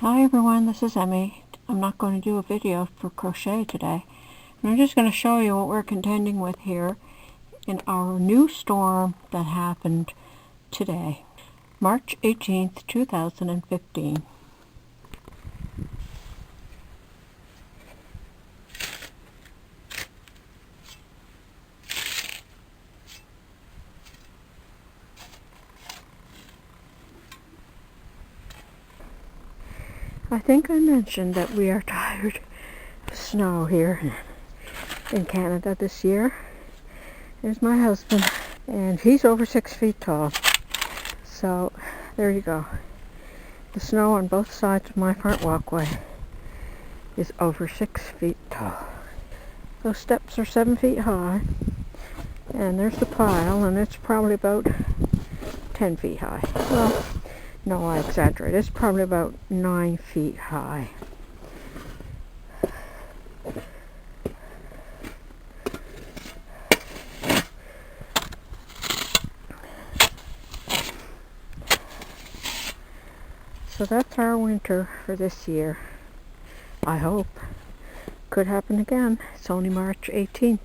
Hi everyone, this is Emmy. I'm not going to do a video for crochet today. I'm just going to show you what we're contending with here in our new storm that happened today, March 18th, 2015. I think I mentioned that we are tired of snow here in Canada this year. There's my husband, and he's over 6 feet tall. So there you go. The snow on both sides of my front walkway is over 6 feet tall. Those steps are 7 feet high, and there's the pile, and it's probably about 10 feet high. Well, no, I exaggerate. It's probably about 9 feet high. So that's our winter for this year. I hope. Could happen again. It's only March 18th.